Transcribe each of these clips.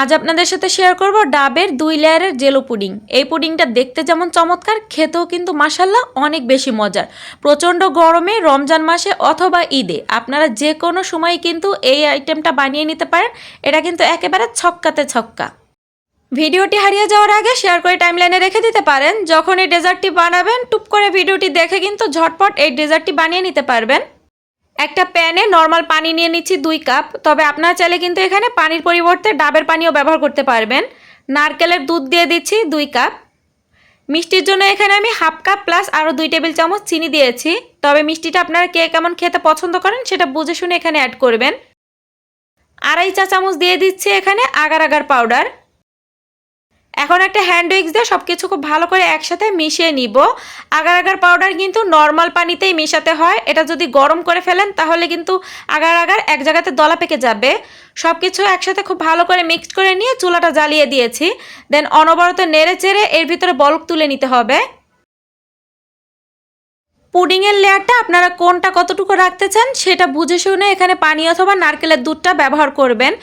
আজ আপনাদের সাথে শেয়ার করব ডাবের 2 লেয়ারের জেলো পুডিং। এই পুডিংটা দেখতে যেমন চমৎকার, খেতেও কিন্তু মাশাআল্লাহ অনেক বেশি মজার। প্রচণ্ড গরমে, রমজান মাসে অথবা ঈদে আপনারা যে কোনো সময় কিন্তু এই আইটেমটা বানিয়ে নিতে পারেন। এটা কিন্তু একেবারে ছক্কাতে ছক্কা। ভিডিওটি হারিয়ে যাওয়ার আগে শেয়ার করে টাইমলাইনে রেখে দিতে পারেন। যখন এই ডেজার্টটি বানাবেন টুপ করে ভিডিওটি দেখে কিন্তু ঝটপট এই ডেজার্টটি বানিয়ে নিতে পারবেন। একটা প্যানে নর্মাল পানি নিয়ে নিচ্ছি 2 কাপ। তবে আপনারা চাইলে কিন্তু এখানে পানির পরিবর্তে ডাবের পানিও ব্যবহার করতে পারবেন। নারকেলের দুধ দিয়ে দিচ্ছি 2 কাপ। মিষ্টির জন্য এখানে আমি হাফ কাপ প্লাস আরও 2 টেবিল চামচ চিনি দিয়েছি। তবে মিষ্টিটা আপনারা কে কেমন খেতে পছন্দ করেন সেটা বুঝে শুনে এখানে অ্যাড করবেন। 2.5 চা চামচ দিয়ে দিচ্ছি এখানে আগার আগার পাউডার। এখন একটা হ্যান্ড উইক্স দিয়ে সব কিছু খুব ভালো করে একসাথে মিশিয়ে নিব। আগার আগার পাউডার কিন্তু নর্মাল পানিতেই মেশাতে হয়। এটা যদি গরম করে ফেলেন তাহলে কিন্তু আগার আগার এক জায়গাতে দলা পেকে যাবে। সব কিছু একসাথে খুব ভালো করে মিক্সড করে নিয়ে চুলাটা জ্বালিয়ে দিয়েছি। দেন অনবরত নেড়ে চেড়ে এর ভিতরে বলক তুলে নিতে হবে। পুডিংয়ের লেয়ারটা আপনারা কোনটা কতটুকু রাখতে চান সেটা বুঝে শুনে এখানে পানি অথবা নারকেলের দুধটা ব্যবহার করবেন।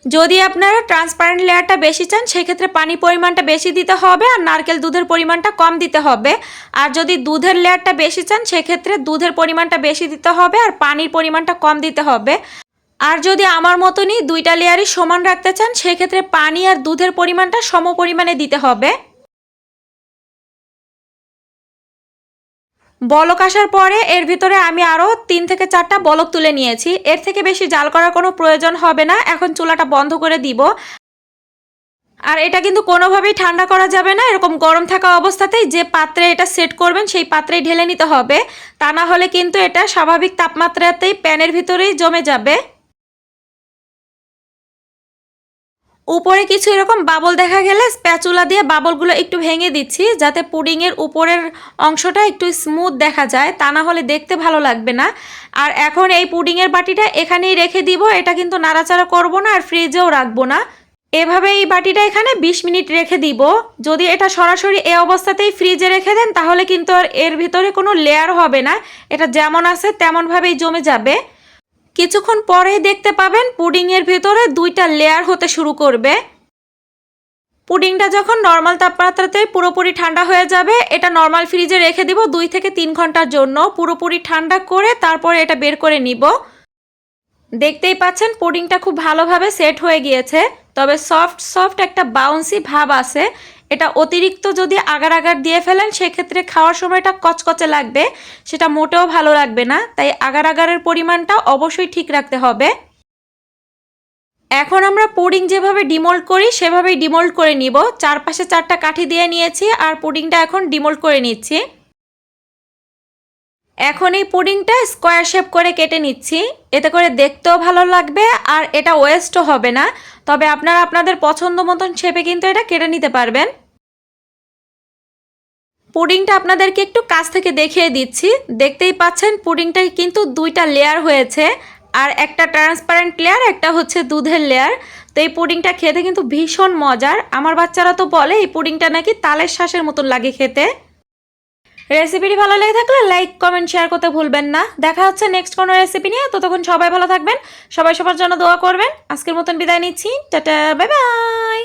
যদি আপনারা ট্রান্সপারেন্ট লেয়ারটা বেশি চান সেক্ষেত্রে পানির পরিমাণটা বেশি দিতে হবে আর নারকেল দুধের পরিমাণটা কম দিতে হবে। আর যদি দুধের লেয়ারটা বেশি চান সেক্ষেত্রে দুধের পরিমাণটা বেশি দিতে হবে আর পানির পরিমাণটা কম দিতে হবে। আর যদি আমার মতনই 2টা লেয়ারই সমান রাখতে চান সেক্ষেত্রে পানি আর দুধের পরিমাণটা সম পরিমাণে দিতে হবে। বলক আসার পরে এর ভিতরে আমি আরও 3 থেকে 4টা বলক তুলে নিয়েছি। এর থেকে বেশি জাল করার কোনো প্রয়োজন হবে না। এখন চুলাটা বন্ধ করে দিব। আর এটা কিন্তু কোনোভাবেই ঠান্ডা করা যাবে না। এরকম গরম থাকা অবস্থাতেই যে পাত্রে এটা সেট করবেন সেই পাত্রেই ঢেলে নিতে হবে। তা না হলে কিন্তু এটা স্বাভাবিক তাপমাত্রাতেই প্যানের ভিতরেই জমে যাবে। উপরে কিছু এরকম বাবল দেখা গেলে স্প্যাচুলা দিয়ে বাবলগুলো একটু ভেঙে দিচ্ছি যাতে পুডিংয়ের উপরের অংশটা একটু স্মুথ দেখা যায়, তা না হলে দেখতে ভালো লাগবে না। আর এখন এই পুডিংয়ের বাটিটা এখানেই রেখে দিব। এটা কিন্তু নাড়াচাড়া করব না আর ফ্রিজেও রাখবো না। এভাবে এই বাটিটা এখানে 20 মিনিট রেখে দিব। যদি এটা সরাসরি এই অবস্থাতেই ফ্রিজে রেখে দেন তাহলে কিন্তু আর এর ভিতরে কোনো লেয়ার হবে না। এটা যেমন আছে তেমনভাবেই জমে যাবে। কিছুক্ষণ পরেই দেখতে পাবেন পুডিংয়ের ভিতরে 2টা লেয়ার হতে শুরু করবে। পুডিংটা যখন নর্মাল তাপমাত্রাতে পুরোপুরি ঠান্ডা হয়ে যাবে এটা নর্মাল ফ্রিজে রেখে দিব 2 থেকে 3 ঘন্টার জন্য। পুরোপুরি ঠান্ডা করে তারপরে এটা বের করে নিব। দেখতেই পাচ্ছেন পুডিংটা খুব ভালোভাবে সেট হয়ে গিয়েছে। তবে সফট একটা বাউন্সি ভাব আছে। এটা অতিরিক্ত যদি আগার আগার দিয়ে ফেলেন সেক্ষেত্রে খাওয়ার সময়টা কচকচে লাগবে, সেটা মোটেও ভালো লাগবে না। তাই আগার আগারের পরিমাণটা অবশ্যই ঠিক রাখতে হবে। এখন আমরা পুডিং যেভাবে ডিমোল্ড করি সেভাবেই ডিমোল্ড করে নিব। চারপাশে 4টা কাঠি দিয়ে নিয়েছি আর পুডিংটা এখন ডিমোল্ড করে নিচ্ছি। এখন এই পুডিংটা স্কোয়ার শেপ করে কেটে নিচ্ছি। এতে করে দেখতেও ভালো লাগবে আর এটা ওয়েস্টও হবে না। তবে আপনারা আপনাদের পছন্দ মতন শেপে কিন্তু এটা কেটে নিতে পারবেন। পুডিংটা আপনাদেরকে একটু কাছ থেকে দেখিয়ে দিচ্ছি। দেখতেই পাচ্ছেন পুডিংটা কিন্তু 2টা লেয়ার হয়েছে আর একটা ট্রান্সপারেন্ট লেয়ার, একটা হচ্ছে দুধের লেয়ার। তো এই পুডিংটা খেতে কিন্তু ভীষণ মজার। আমার বাচ্চারা তো বলে এই পুডিংটা নাকি তালের শ্বাসের মতন লাগে খেতে। রেসিপিটি ভালো লেগে থাকলে লাইক কমেন্ট শেয়ার করতে ভুলবেন না। দেখা হচ্ছে নেক্সট কোনো রেসিপি নিয়ে। ততক্ষণ সবাই ভালো থাকবেন, সবাই সবার জন্য দোয়া করবেন। আজকের মতন বিদায় নিচ্ছি। Tata, bye bye.